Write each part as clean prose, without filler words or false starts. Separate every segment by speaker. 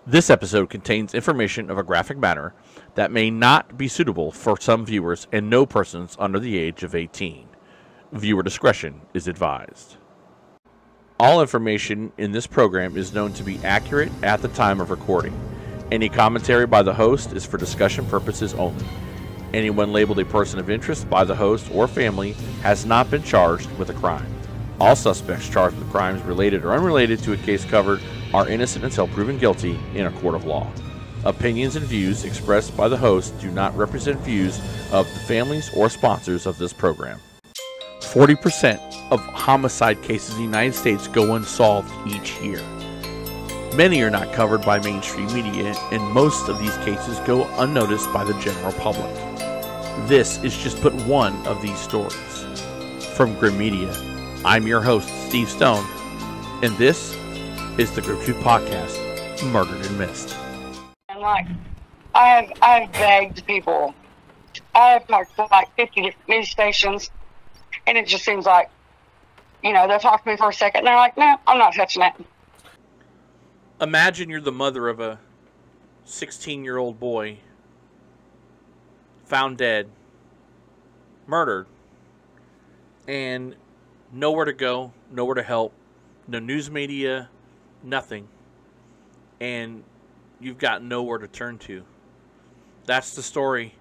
Speaker 1: This episode contains information of a graphic matter that may not be suitable for some viewers and no persons under the age of 18. Viewer discretion is advised. All information in this program is known to be accurate at the time of recording. Any commentary by the host is for discussion purposes only. Anyone labeled a person of interest by the host or family has not been charged with a crime. All suspects charged with crimes related or unrelated to a case covered are innocent until proven guilty in a court of law. Opinions and views expressed by the host do not represent views of the families or sponsors of this program. 40% of homicide cases in the United States go unsolved each year. Many are not covered by mainstream media, and most of these cases go unnoticed by the general public. This is just but one of these stories. From Grim Media, I'm your host, Steve Stone, and this is the Grim Truth Podcast, Murdered and Missed.
Speaker 2: And I've begged people. I've talked to like 50 different news stations, and it just seems like, they'll talk to me for a second, and they're like, no, I'm not touching it.
Speaker 1: Imagine you're the mother of a 16-year-old boy found dead, murdered, and nowhere to go, nowhere to help, no news media, nothing, and you've got nowhere to turn to. That's the story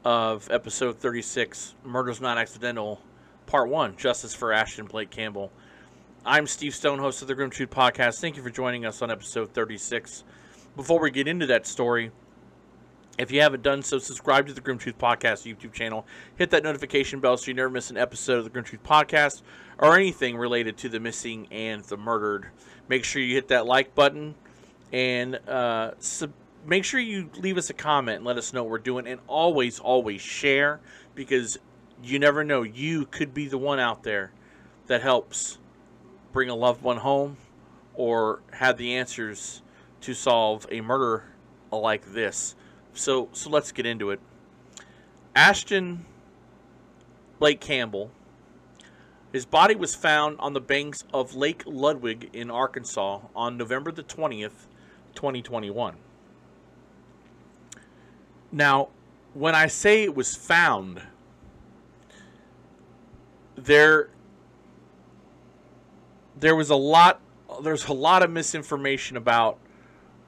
Speaker 1: of episode 36, Murder's Not Accidental, part 1, Justice for Ashton Blake Campbell. I'm Steve Stone, host of the Grim Truth Podcast. Thank you for joining us on episode 36. Before we get into that story, if you haven't done so, subscribe to the Grim Truth Podcast YouTube channel. Hit that notification bell so you never miss an episode of the Grim Truth Podcast or anything related to the missing and the murdered. Make sure you hit that like button and make sure you leave us a comment and let us know what we're doing. And always, always share, because you never know. You could be the one out there that helps bring a loved one home or have the answers to solve a murder like this. So let's get into it. Ashton Blake Campbell, his body was found on the banks of Lake Ludwig in Arkansas on November the 20th, 2021. Now, when I say it was found, there's a lot of misinformation about,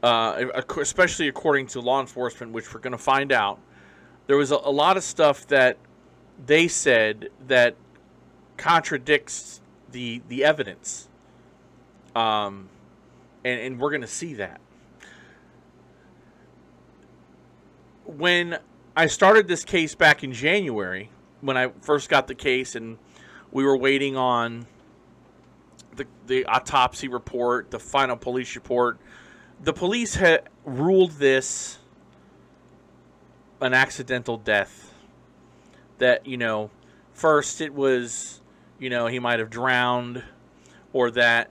Speaker 1: especially according to law enforcement, which we're going to find out. There was a lot of stuff that they said that contradicts the evidence, and we're going to see that. When I started this case back in January, when I first got the case and we were waiting on the autopsy report, the final police report, the police had ruled this an accidental death. That, first it was, he might have drowned, or that,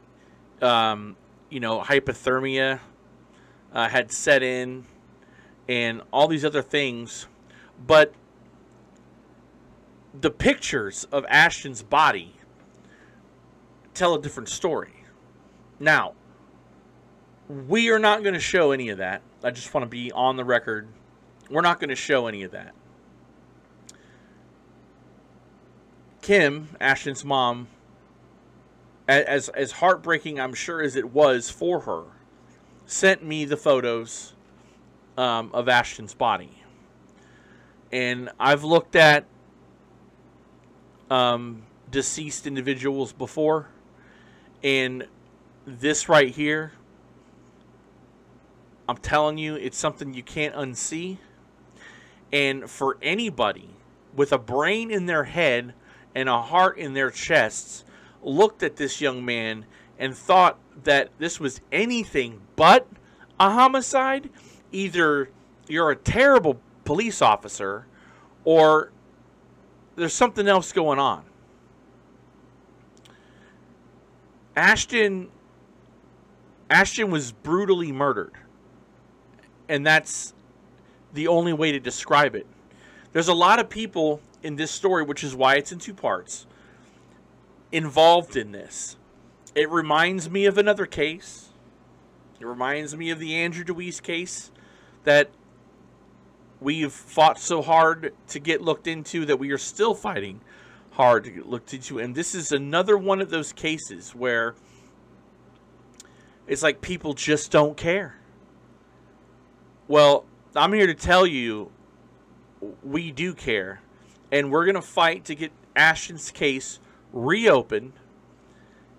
Speaker 1: hypothermia had set in, and all these other things. But the pictures of Ashton's body tell a different story. Now, we are not going to show any of that. I just want to be on the record. We're not going to show any of that. Kim, Ashton's mom, as heartbreaking I'm sure as it was for her, sent me the photos of Ashton's body. And I've looked at deceased individuals before, and this right here, I'm telling you, it's something you can't unsee. And for anybody with a brain in their head and a heart in their chests looked at this young man and thought that this was anything but a homicide, either you're a terrible police officer or there's something else going on. Ashton was brutally murdered. And that's the only way to describe it. There's a lot of people in this story, which is why it's in two parts, involved in this. It reminds me of another case It reminds me of the Andrew DeWeese case that we've fought so hard to get looked into, that we are still fighting hard to get looked into. And this is another one of those cases where it's like people just don't care. Well, I'm here to tell you we do care. And we're going to fight to get Ashton's case reopened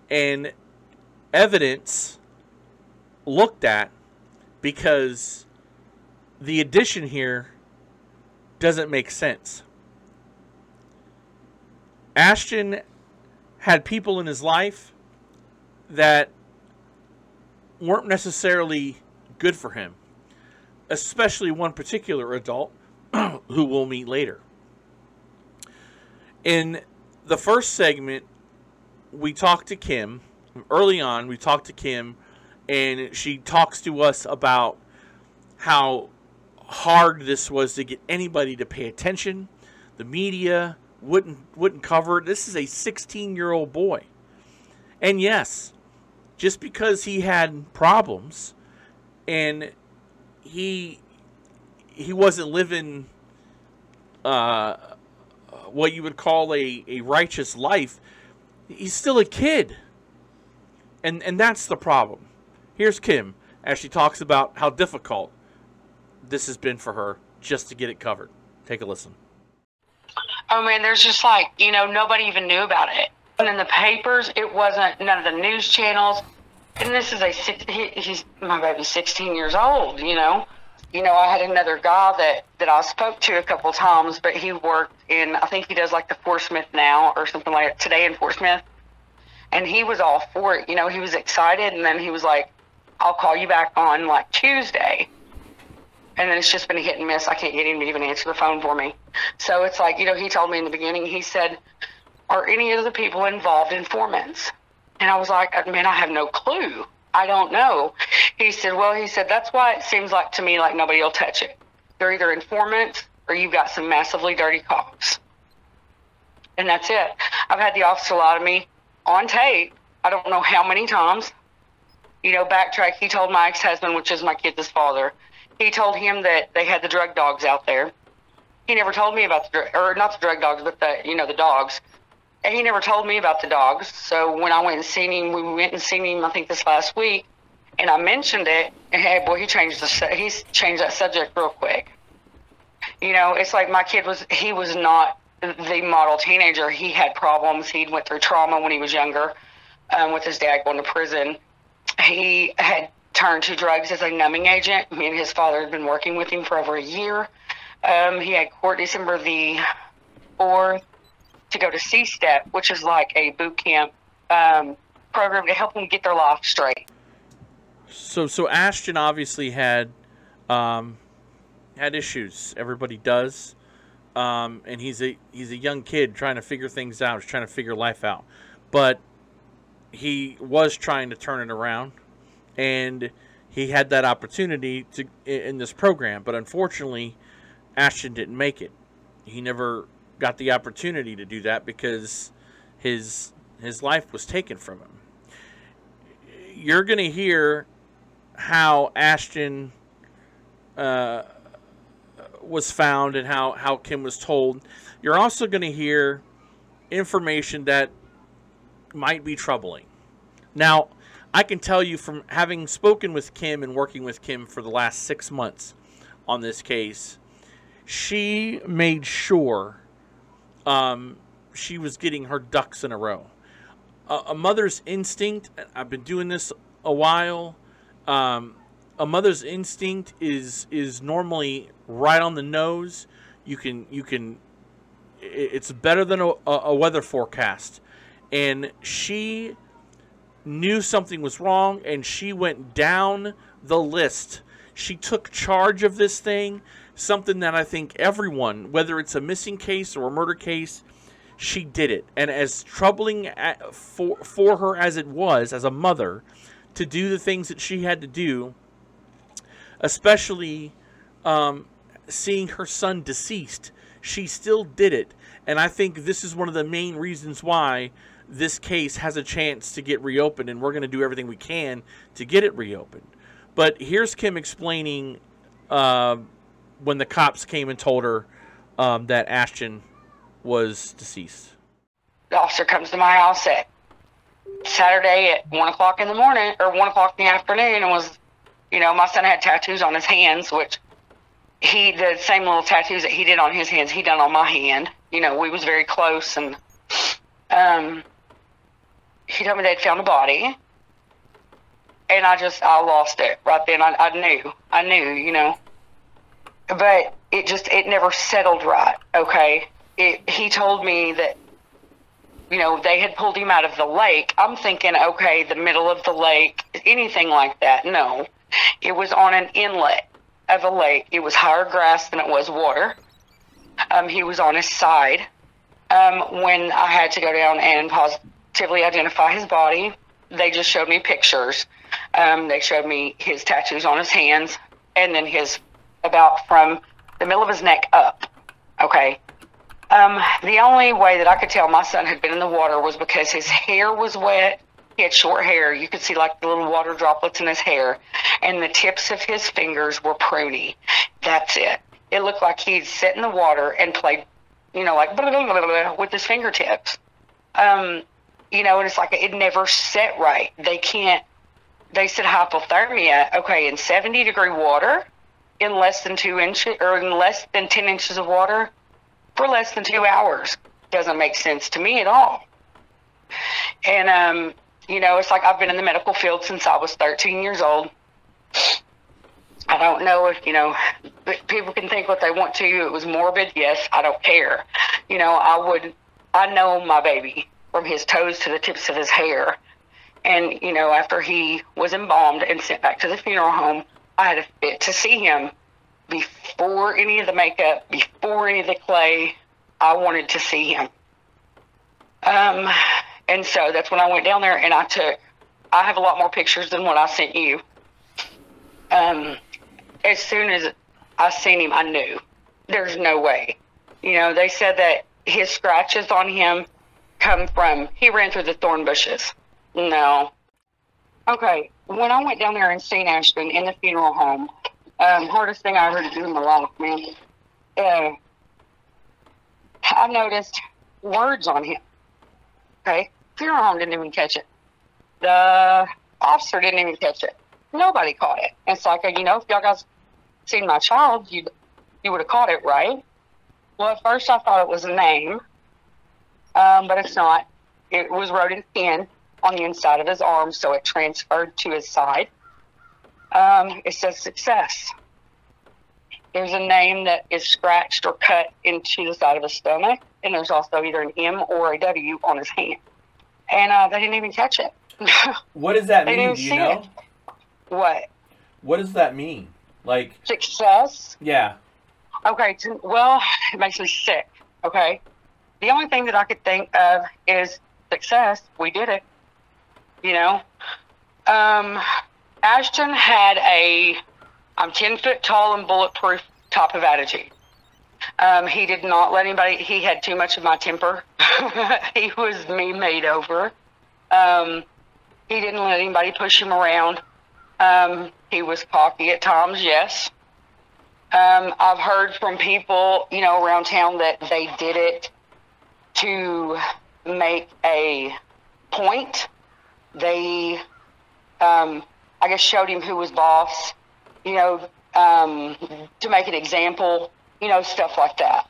Speaker 1: and evidence looked at, because the addition here doesn't make sense. Ashton had people in his life that weren't necessarily good for him, especially one particular adult who we'll meet later. In the first segment, we talked to Kim. Early on, we talked to Kim, and she talks to us about how hard this was to get anybody to pay attention. The media wouldn't cover it. This is a 16-year-old boy. And yes, just because he had problems and he wasn't living what you would call a righteous life, he's still a kid. And that's the problem. Here's Kim as she talks about how difficult this has been for her just to get it covered. Take a listen.
Speaker 2: Oh man, there's just like, nobody even knew about it. And in the papers, it wasn't, none of the news channels. And this is he's my baby's 16 years old, I had another guy that I spoke to a couple times, but he worked in, I think he does like the Fort Smith Now or something like that, Today in Fort Smith. And he was all for it, he was excited. And then he was like, I'll call you back on like Tuesday. And then it's just been a hit and miss. I can't get him to even answer the phone for me. So it's like, he told me in the beginning, he said, are any of the people involved informants? And I was like, man, I have no clue. I don't know. He said, that's why it seems like to me like nobody will touch it. They're either informants or you've got some massively dirty cops. And that's it. I've had the officer lie to me on tape. I don't know how many times. Backtrack, he told my ex-husband, which is my kid's father, he told him that they had the drug dogs out there. He never told me about not the drug dogs, but the dogs. And he never told me about the dogs. So when I went and seen him, we went and seen him, I think this last week, and I mentioned it, and hey, boy, he's changed that subject real quick. It's like my kid he was not the model teenager. He had problems. He went through trauma when he was younger, with his dad going to prison. He had turned to drugs as a numbing agent. Me and his father had been working with him for over a year. He had court December the 4th to go to C-STEP, which is like a boot camp program to help them get their life straight.
Speaker 1: So Ashton obviously had issues. Everybody does, and he's a young kid trying to figure things out. He's trying to figure life out, but he was trying to turn it around, and he had that opportunity in this program. But unfortunately, Ashton didn't make it. He never got the opportunity to do that because his life was taken from him. You're going to hear how Ashton was found and how Kim was told. You're also going to hear information that might be troubling. Now, I can tell you from having spoken with Kim and working with Kim for the last 6 months on this case, she made sure she was getting her ducks in a row. A mother's instinct, I've been doing this a while, a mother's instinct is normally right on the nose. It's better than a weather forecast. And she knew something was wrong, and she went down the list. She took charge of this thing, something that I think everyone, whether it's a missing case or a murder case, she did it. And as troubling for her as it was, as a mother, to do the things that she had to do, especially seeing her son deceased, she still did it. And I think this is one of the main reasons why this case has a chance to get reopened, and we're going to do everything we can to get it reopened. But here's Kim explaining when the cops came and told her that Ashton was deceased.
Speaker 2: The officer comes to my house at Saturday at 1 o'clock in the morning, or 1 o'clock in the afternoon, and was, you know, my son had tattoos on his hands, which the same little tattoos that he did on his hands, he done on my hand. You know, we was very close, and he told me they'd found a body, and I lost it right then. I knew, you know, but it never settled right. Okay. He told me that, you know, they had pulled him out of the lake. I'm thinking, okay, the middle of the lake, anything like that. No, it was on an inlet of a lake. It was higher grass than it was water. He was on his side. When I had to go down and positively identify his body, they just showed me pictures. They showed me his tattoos on his hands, and then about from the middle of his neck up. Okay. The only way that I could tell my son had been in the water was because his hair was wet. He had short hair. You could see like the little water droplets in his hair, and the tips of his fingers were pruny. That's it. It looked like he'd sit in the water and played, you know, like blah, blah, blah, blah, with his fingertips. You know, and it's like it never set right. They said hypothermia, okay, in 70-degree water, in less than 2 inches, or in less than 10 inches of water, for less than 2 hours. Doesn't make sense to me at all. And, you know, it's like I've been in the medical field since I was 13 years old. I don't know if, you know, people can think what they want to. It was morbid. Yes, I don't care. You know, I know my baby from his toes to the tips of his hair. And, you know, after he was embalmed and sent back to the funeral home, I had a fit to see him. Before any of the makeup, before any of the clay, I wanted to see him. And so that's when I went down there, and I have a lot more pictures than what I sent you. As soon as I seen him, I knew there's no way. You know, they said that his scratches on him come from, he ran through the thorn bushes. No. Okay, when I went down there and seen Ashton in the funeral home, hardest thing I ever do in my life, man. I noticed words on him. Okay, funeral home didn't even catch it. The officer didn't even catch it. Nobody caught it. It's like, you know, if y'all guys seen my child, you would have caught it, right? Well, at first I thought it was a name, but it's not. It was wrote in pen on the inside of his arm, so it transferred to his side. It says success. There's a name that is scratched or cut into the side of his stomach, and there's also either an M or a W on his hand. And they didn't even catch it.
Speaker 3: What does that mean? Do you know?
Speaker 2: It. What?
Speaker 3: What does that mean? Like
Speaker 2: success?
Speaker 3: Yeah.
Speaker 2: Okay. Well, it makes me sick. Okay. The only thing that I could think of is success. We did it. You know. Ashton had I'm 10 foot tall and bulletproof type of attitude. He did not let anybody, he had too much of my temper. He was me made over. He didn't let anybody push him around. He was cocky at times, yes. I've heard from people, you know, around town that they did it to make a point. They, I guess, showed him who was boss, you know, to make an example, you know, stuff like that.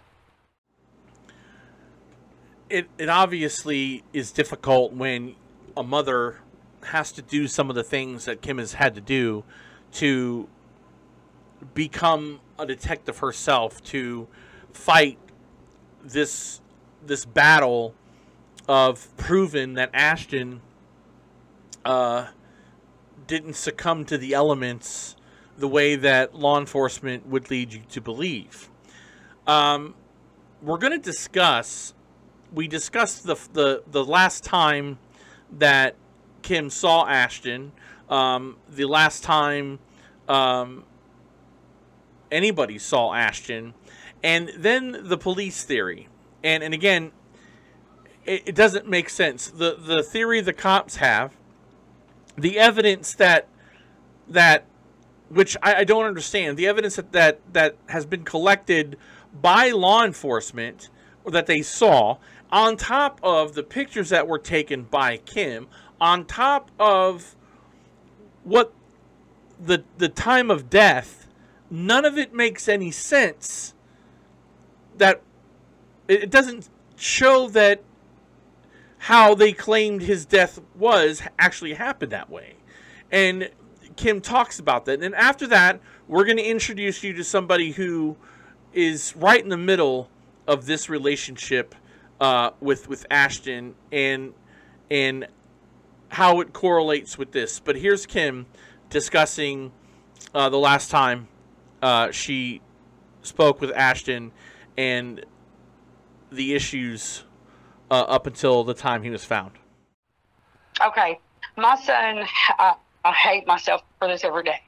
Speaker 1: It obviously is difficult when a mother has to do some of the things that Kim has had to do to become a detective herself, to fight this battle of proving that Ashton didn't succumb to the elements the way that law enforcement would lead you to believe. We're going to discuss. We discussed the last time that Kim saw Ashton, the last time anybody saw Ashton, and then the police theory. And again, it doesn't make sense. The theory the cops have, the evidence that which I don't understand. The evidence that has been collected by law enforcement or that they saw, on top of the pictures that were taken by Kim, on top of what the time of death, none of it makes any sense. That it doesn't show that how they claimed his death was actually happened that way. And Kim talks about that. And after that, we're going to introduce you to somebody who is right in the middle of this relationship with Ashton and how it correlates with this. But here's Kim discussing the last time she spoke with Ashton and the issues up until the time he was found.
Speaker 2: Okay. My son, I hate myself for this every day.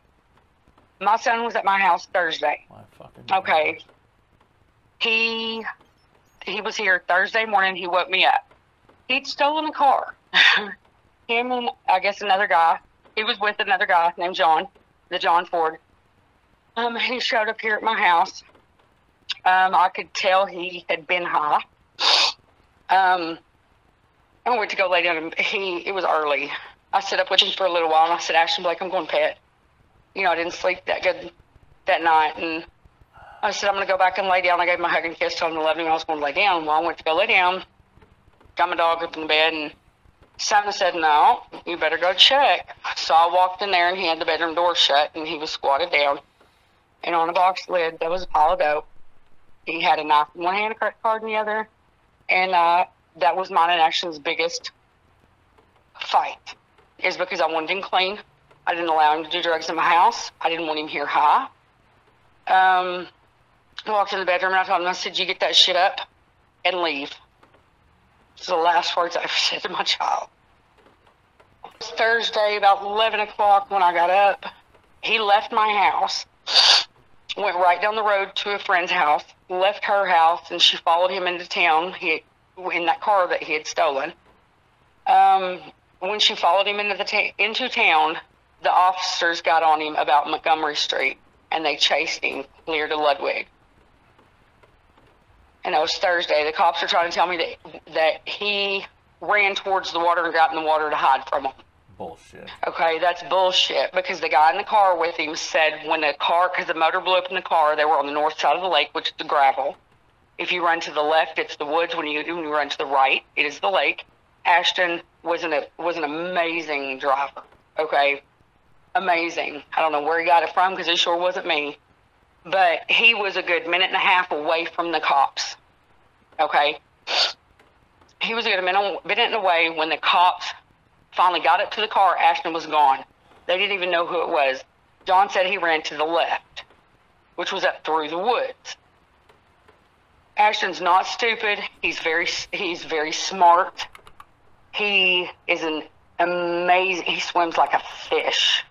Speaker 2: My son was at my house Thursday. Okay. He was here Thursday morning. He woke me up. He'd stolen a car. Him and I guess another guy. He was with another guy named John, the John Ford. He showed up here at my house. I could tell he had been high. I went to go lay down, and it was early. I sat up with him for a little while, and I said, Ashton Blake, I'm going to pet. You know, I didn't sleep that good that night, and I said, I'm going to go back and lay down. I gave him a hug and kiss, told him I loved him, I was going to lay down. Well, I went to go lay down, got my dog up in the bed, and Simon said, no, you better go check. So I walked in there, and he had the bedroom door shut, and he was squatted down. And on a box lid, there was a pile of dope. He had a knife in one hand, a credit card in the other. And that was mine and Ashton's biggest fight, is because I wanted him clean. I didn't allow him to do drugs in my house. I didn't want him here high. I walked in the bedroom, and I told him, I said, you get that shit up and leave. Those are the last words I ever said to my child. It was Thursday, about 11 o'clock when I got up. He left my house, went right down the road to a friend's house, left her house, and she followed him into town in that car that he had stolen. When she followed him into town, the officers got on him about Montgomery Street, and they chased him clear to Ludwig. And it was Thursday. The cops are trying to tell me that he ran towards the water and got in the water to hide from them.
Speaker 3: Bullshit.
Speaker 2: Okay, that's bullshit, because the guy in the car with him said when the car, because the motor blew up in the car, they were on the north side of the lake, which is the gravel. If you run to the left, it's the woods. When you run to the right, it is the lake. Ashton was an amazing driver. Okay, amazing. I don't know where he got it from, because it sure wasn't me. But he was a good minute and a half away from the cops. Okay, he was a good minute away when the cops finally got up to the car. Ashton was gone. They didn't even know who it was. John said he ran to the left, which was up through the woods. Ashton's not stupid. He's very smart. He is an amazing. He swims like a fish.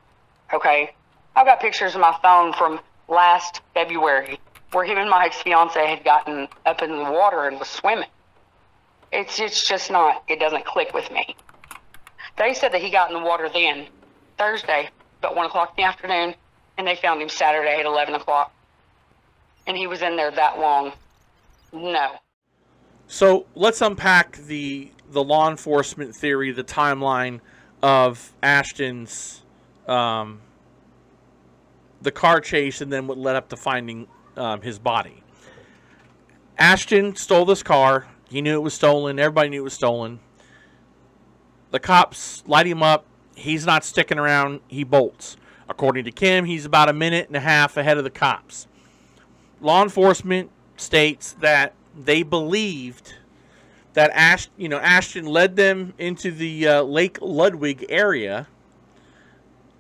Speaker 2: Okay, I've got pictures on my phone from last February where him and my ex-fiance had gotten up in the water and was swimming. It's just not. It doesn't click with me. They said that he got in the water then, Thursday, about 1 o'clock in the afternoon, and they found him Saturday at 11 o'clock. And he was in there that long. No.
Speaker 1: So let's unpack the law enforcement theory, the timeline of Ashton's, the car chase, and then what led up to finding his body. Ashton stole this car. He knew it was stolen. Everybody knew it was stolen. The cops light him up. He's not sticking around. He bolts. According to Kim, he's about a minute and a half ahead of the cops. Law enforcement states that they believed that Ashton led them into the Lake Ludwig area.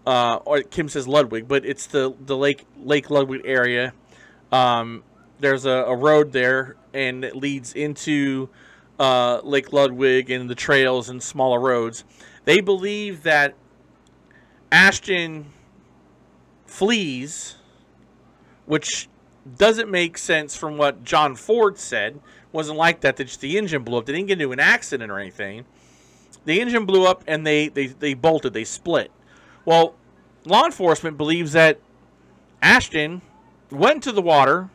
Speaker 1: Or Kim says Ludwig, but it's the Lake Ludwig area. There's a road there, and it leads into Lake Ludwig and the trails and smaller roads. They believe that Ashton flees, which doesn't make sense from what John Ford said. Wasn't like that. Just the engine blew up. They didn't get into an accident or anything. The engine blew up and they bolted. They split. Well, law enforcement believes that Ashton went to the water,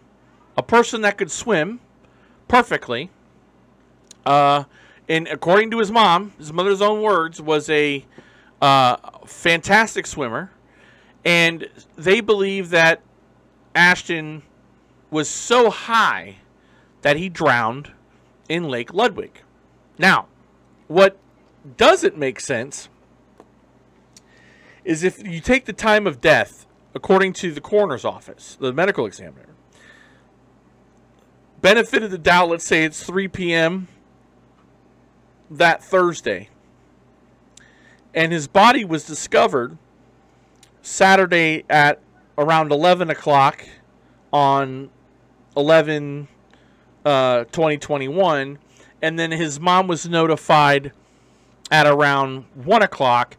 Speaker 1: a person that could swim perfectly, and according to his mother's own words, was a fantastic swimmer. And they believe that Ashton was so high that he drowned in Lake Ludwig. Now, what doesn't make sense is if you take the time of death, according to the coroner's office, the medical examiner, benefit of the doubt, let's say it's 3 p.m. that Thursday, and his body was discovered Saturday at around 11 o'clock on 11/20/21, and then his mom was notified at around 1 o'clock.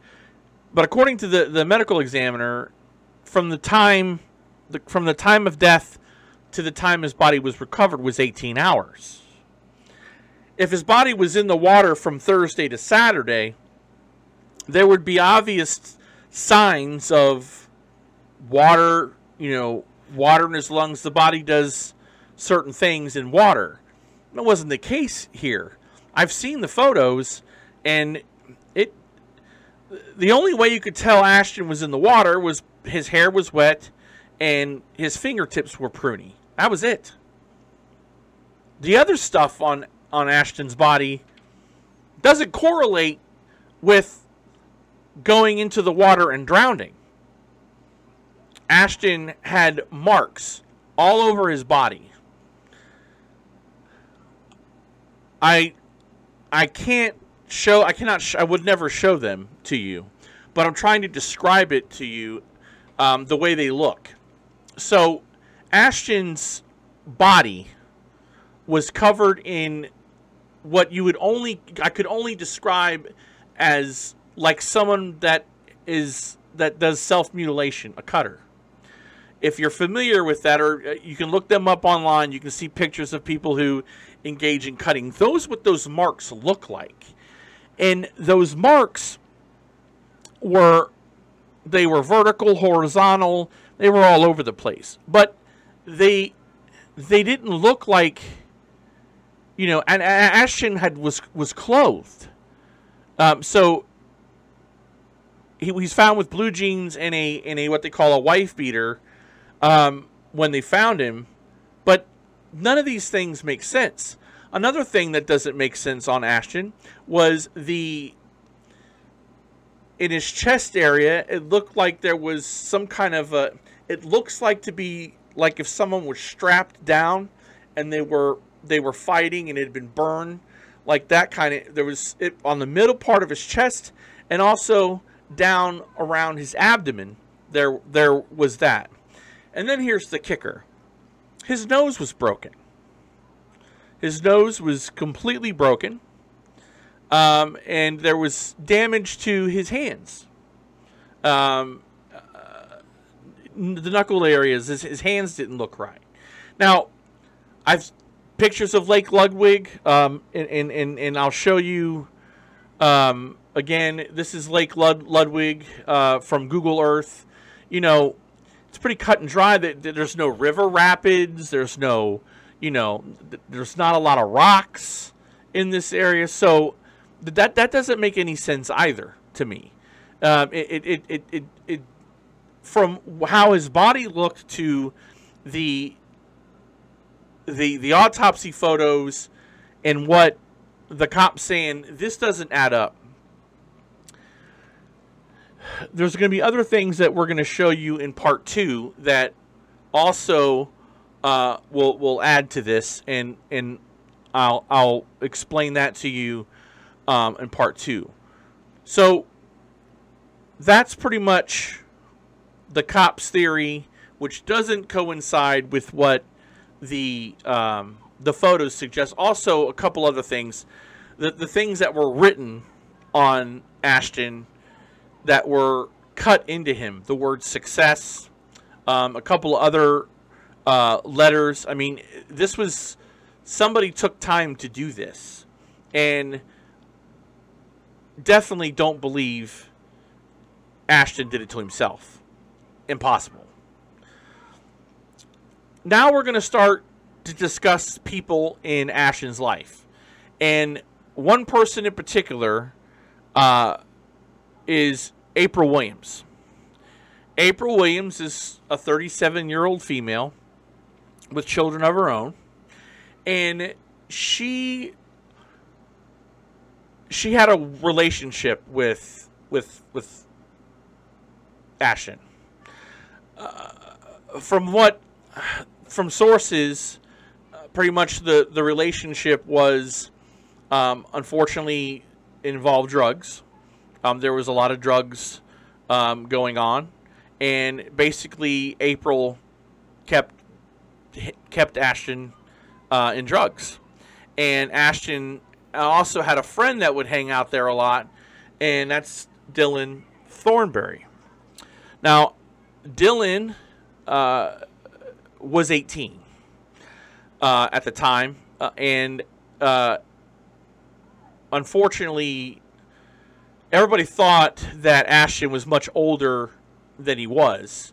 Speaker 1: But according to the medical examiner, from the time of death to the time his body was recovered was 18 hours. If his body was in the water from Thursday to Saturday, there would be obvious signs of water, water in his lungs. The body does certain things in water. That wasn't the case here. I've seen the photos, and the only way you could tell Ashton was in the water was his hair was wet and his fingertips were pruny. That was it. The other stuff on Ashton's body doesn't correlate with going into the water and drowning. Ashton had marks all over his body. I would never show them to you, but I'm trying to describe it to you the way they look. So Ashton's body was covered in what I could only describe as like someone that does self-mutilation, a cutter. If you're familiar with that, or you can look them up online, you can see pictures of people who engage in cutting. Those what those marks look like. And those marks were vertical, horizontal, they were all over the place. But they didn't look like, and Ashton was clothed. So he's found with blue jeans and a what they call a wife beater when they found him. But none of these things make sense. Another thing that doesn't make sense on Ashton was in his chest area, it looked like there was some kind of it looks like to be like if someone was strapped down and they were fighting and it had been burned, like that kind of, there was it on the middle part of his chest and also down around his abdomen. There was that. And then here's the kicker. His nose was broken. His nose was completely broken, and there was damage to his hands. The knuckle areas, his hands didn't look right. Now, I've pictures of Lake Ludwig, and I'll show you, again, this is Lake Ludwig from Google Earth. It's pretty cut and dry. There's no river rapids. There's no... there's not a lot of rocks in this area, so that doesn't make any sense either to me. It from how his body looked to the autopsy photos and what the cops saying, this doesn't add up. There's going to be other things that we're going to show you in part 2 that also will add to this, and I'll explain that to you in part 2. So that's pretty much the cops' theory, which doesn't coincide with what the photos suggest. Also, a couple other things, the things that were written on Ashton that were cut into him, the word success, a couple other letters. I mean, this was, somebody took time to do this, and definitely don't believe Ashton did it to himself. Impossible. now we're going to start to discuss people in Ashton's life. And one person in particular is April Williams. April Williams is a 37-year-old female with children of her own. And she had a relationship with Ashton. From sources, pretty much the relationship was, unfortunately, involved drugs. There was a lot of drugs going on, and basically April kept Ashton in drugs. And Ashton also had a friend that would hang out there a lot, and that's Dylan Thornberry. Now, Dylan was 18 at the time, and unfortunately, everybody thought that Ashton was much older than he was.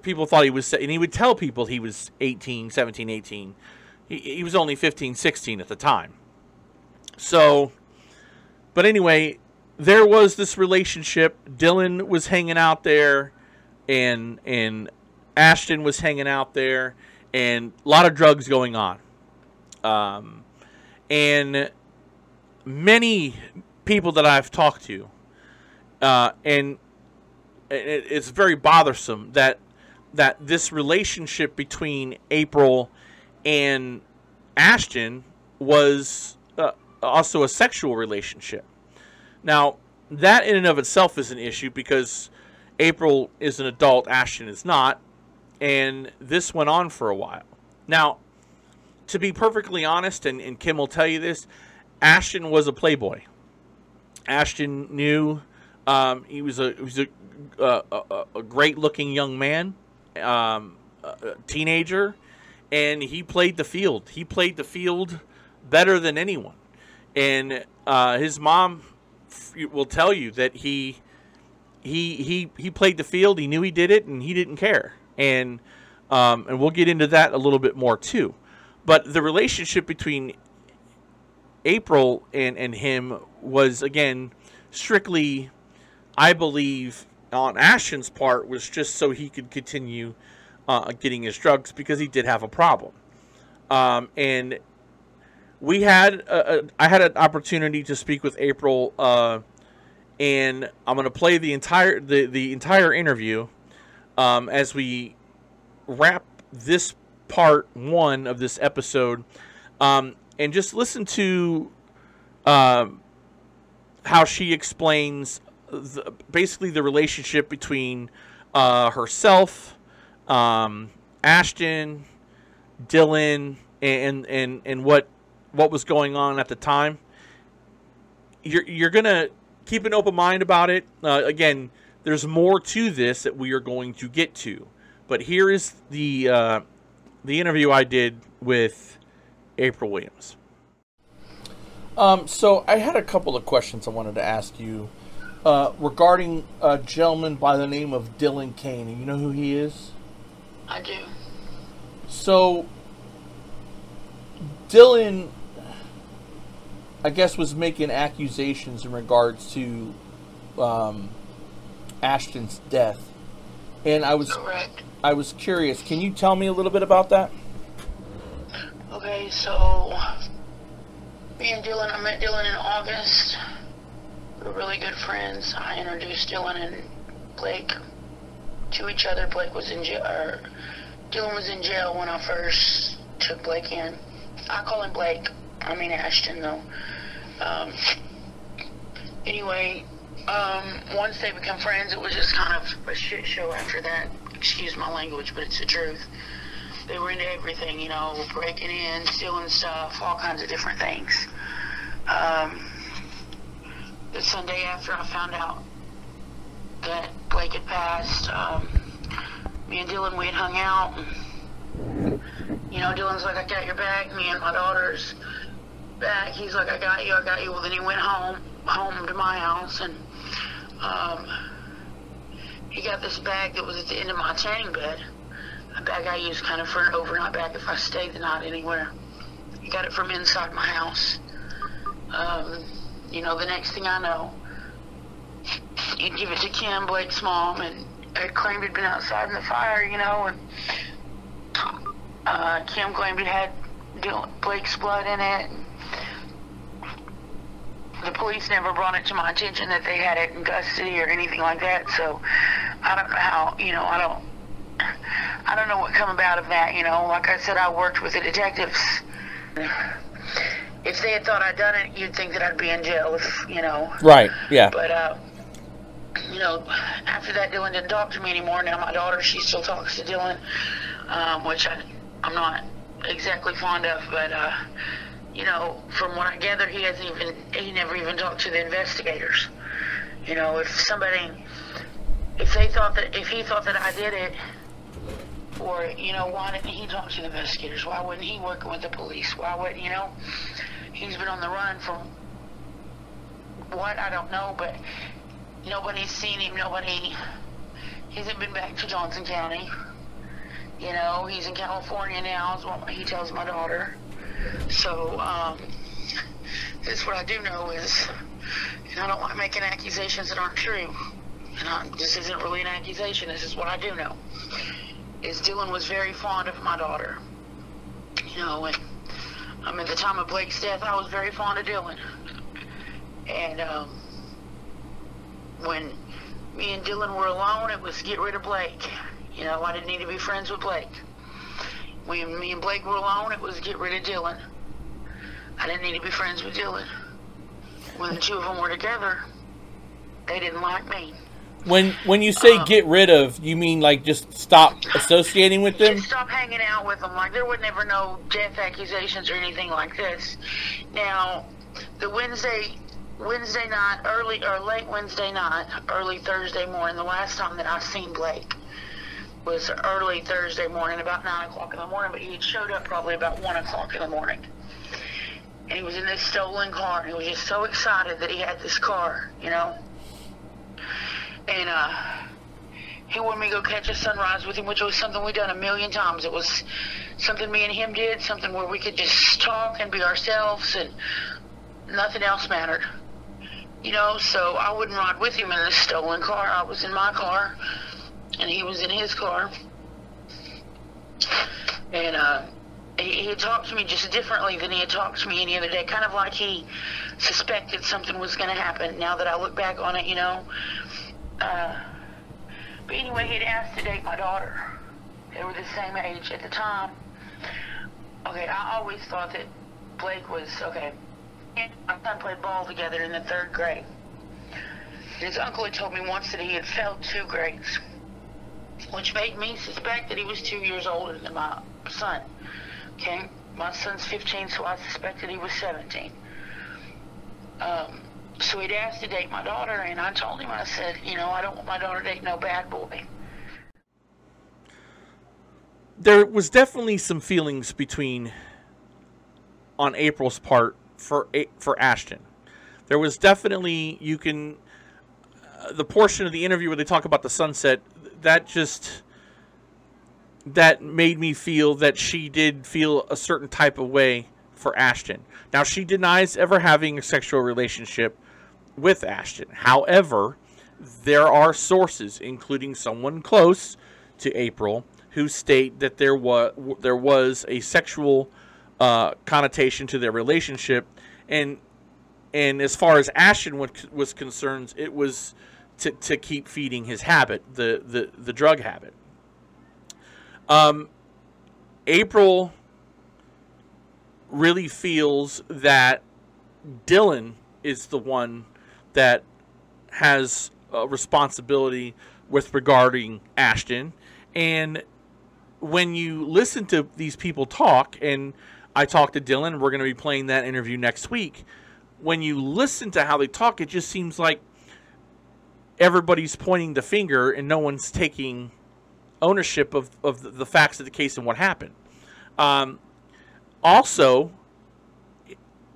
Speaker 1: People thought he was, and he would tell people he was 18, 17, 18. He was only 15, 16 at the time. So, but anyway, there was this relationship. Dylan was hanging out there, and Ashton was hanging out there, and a lot of drugs going on. And many people that I've talked to, and it's very bothersome that this relationship between April and Ashton was also a sexual relationship. Now, that in and of itself is an issue because April is an adult, Ashton is not, and this went on for a while. Now, to be perfectly honest, and Kim will tell you this, Ashton was a playboy. Ashton knew he was a great-looking young man, a teenager, and he played the field. He played the field better than anyone. And his mom will tell you that he played the field. He knew he did it, and he didn't care. And we'll get into that a little bit more too. But the relationship between April and him was, again, strictly, I believe, on Ashton's part, was just so he could continue getting his drugs because he did have a problem. And we had I had an opportunity to speak with April, and I'm going to play the entire interview as we wrap this part 1 of this episode, and just listen to how she explains basically the relationship between herself, Ashton, Dylan, and what was going on at the time. You're gonna keep an open mind about it. Again, there's more to this that we are going to get to, but here is the interview I did with April Williams. So I had a couple of questions I wanted to ask you regarding a gentleman by the name of Dylan Kane. You know who he is?
Speaker 2: I do.
Speaker 1: So Dylan, I guess, was making accusations in regards to Ashton's death, and
Speaker 2: Correct.
Speaker 1: I was curious. Can you tell me a little bit about that?
Speaker 2: Okay, so me and Dylan, I met Dylan in August. We were really good friends. I introduced Dylan and Blake to each other. Blake was in jail, or Dylan was in jail when I first took Blake in. I call him Blake. I mean Ashton, though. Anyway, once they become friends, it was just kind of a shit show after that. Excuse my language, but it's the truth. They were into everything, you know, breaking in, stealing stuff, all kinds of different things. The Sunday after I found out that Blake had passed, me and Dylan, we had hung out. And, you know, Dylan's like, I got your bag. Me and my daughter's back. He's like, I got you. Well, then he went home to my house, and he got this bag that was at the end of my tanning bed.
Speaker 4: a bag I use kind of for an overnight bag if I stay the night anywhere. I got it from inside my house. You know, the next thing I know, he'd give it to Kim, Blake's mom, and it claimed it'd been outside in the fire, you know, and Kim claimed it had Blake's blood in it. The police never brought it to my attention that they had it in custody or anything like that, so I don't know how, you know, I don't know what come about of that, you know. Like I said, I worked with the detectives. If they had thought I'd done it, you'd think that I'd be in jail, if, you know.
Speaker 1: Right, yeah.
Speaker 4: But, you know, after that, Dylan didn't talk to me anymore. Now my daughter, she still talks to Dylan, which I'm not exactly fond of, but, you know, from what I gather, he never even talked to the investigators. You know, if he thought that I did it, or, you know, why didn't he talk to the investigators? Why wasn't he working with the police? Why wouldn't, you know, he's been on the run from what, I don't know, but nobody's seen him, he hasn't been back to Johnson County. You know, he's in California now, is what he tells my daughter. So, this is what I do know is, and I don't like making accusations that aren't true. And this isn't really an accusation, this is what I do know. Is Dylan was very fond of my daughter. You know, and at the time of Blake's death, I was very fond of Dylan. And, when me and Dylan were alone, it was get rid of Blake. You know, I didn't need to be friends with Blake. When me and Blake were alone, it was get rid of Dylan. I didn't need to be friends with Dylan. When the two of them were together, they didn't like me.
Speaker 1: When you say get rid of, you mean like just stop associating with them?
Speaker 4: Just stop hanging out with them. Like, there would never no death accusations or anything like this. Now, the Wednesday night, early or late Wednesday night, early Thursday morning, the last time that I seen Blake was early Thursday morning, about 9 o'clock in the morning, but he had showed up probably about 1 o'clock in the morning. And he was in this stolen car, and he was just so excited that he had this car, you know. And he wanted me to go catch a sunrise with him, which was something we'd done a million times. It was something me and him did, something where we could just talk and be ourselves, and nothing else mattered. You know, so I wouldn't ride with him in this stolen car. I was in my car, and he was in his car. And he had talked to me just differently than he had talked to me any other day, kind of like he suspected something was going to happen, now that I look back on it, you know. But anyway, he had asked to date my daughter. They were the same age at the time. Okay, I always thought that Blake was, okay, and my son played ball together in the 3rd grade. His uncle had told me once that he had failed 2 grades, which made me suspect that he was 2 years older than my son. Okay, my son's 15, so I suspected he was 17. So he'd asked to date my daughter, and I told him, I said, you know, I don't want my daughter dating no bad boy.
Speaker 1: There was definitely some feelings on April's part for Ashton. There was definitely, the portion of the interview where they talk about the sunset, that made me feel that she did feel a certain type of way for Ashton. Now, she denies ever having a sexual relationship with Ashton. However, there are sources, including someone close to April, who state that there was a sexual connotation to their relationship, and as far as Ashton was concerned, it was to keep feeding his habit, the drug habit. April really feels that Dylan is the one that has a responsibility regarding Ashton. And when you listen to these people talk, and I talked to Dylan, we're going to be playing that interview next week. When you listen to how they talk, it just seems like everybody's pointing the finger and no one's taking ownership of the facts of the case and what happened. Also,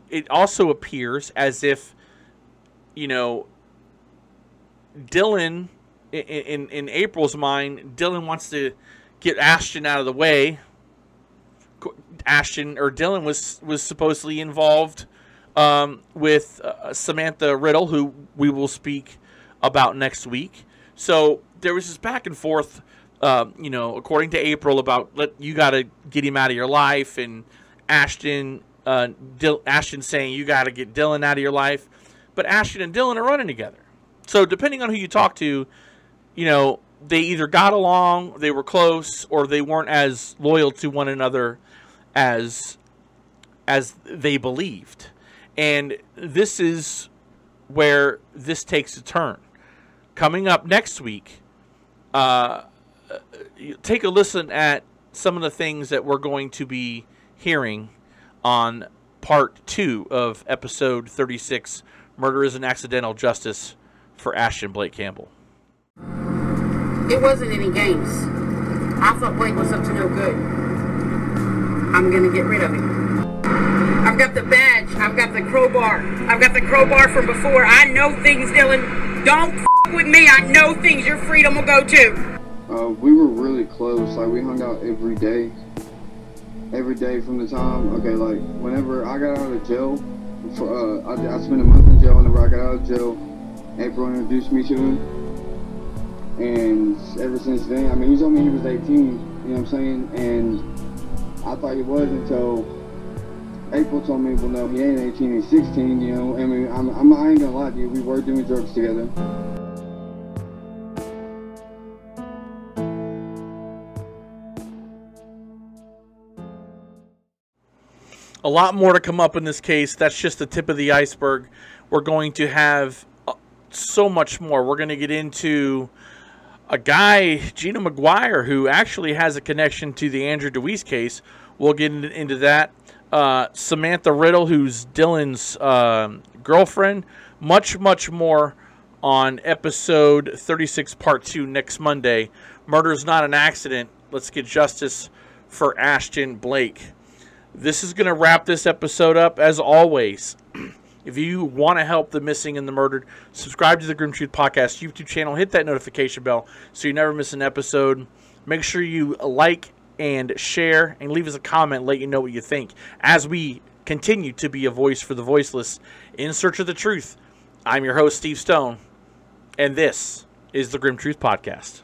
Speaker 1: it also appears as if, you know, Dylan, in April's mind, Dylan wants to get Ashton out of the way, Ashton or Dylan was supposedly involved with Samantha Riddle, who we will speak about next week. So there was this back and forth, according to April, about you got to get him out of your life, and Ashton saying you got to get Dylan out of your life. But Ashton and Dylan are running together. So depending on who you talk to, they either got along, they were close, or they weren't as loyal to one another as they believed. And this is where this takes a turn. Coming up next week, take a listen at some of the things that we're going to be hearing on part 2 of episode 36, Murder is an Accidental Justice for Ashton Blake Campbell.
Speaker 5: It wasn't any games. I thought Blake was up to no good. I'm going to get rid of him. I've got the badge. I've got the crowbar. I've got the crowbar from before. I know things, Dylan. Don't f*** with me. I know things. Your freedom will go too.
Speaker 6: We were really close. Like, we hung out every day. Every day from the time, like, whenever I got out of jail, I spent a month in jail. Whenever I got out of jail, April introduced me to him. And ever since then, I mean, he told me he was 18, you know what I'm saying? And I thought he was until April told me, well, no, he ain't 18, he's 16, you know? I mean, I ain't gonna lie to you, we were doing drugs together.
Speaker 1: A lot more to come up in this case. That's just the tip of the iceberg. We're going to have so much more. We're going to get into a guy, Gina McGuire, who actually has a connection to the Andrew DeWeese case. We'll get into that. Samantha Riddle, who's Dylan's girlfriend. Much, much more on episode 36, part 2, next Monday. Murder is not an accident. Let's get justice for Ashton Blake. This is going to wrap this episode up. As always, if you want to help the missing and the murdered, subscribe to the Grim Truth Podcast YouTube channel. Hit that notification bell so you never miss an episode. Make sure you like and share and leave us a comment. Let you know what you think. As we continue to be a voice for the voiceless in search of the truth, I'm your host, Steve Stone, and this is the Grim Truth Podcast.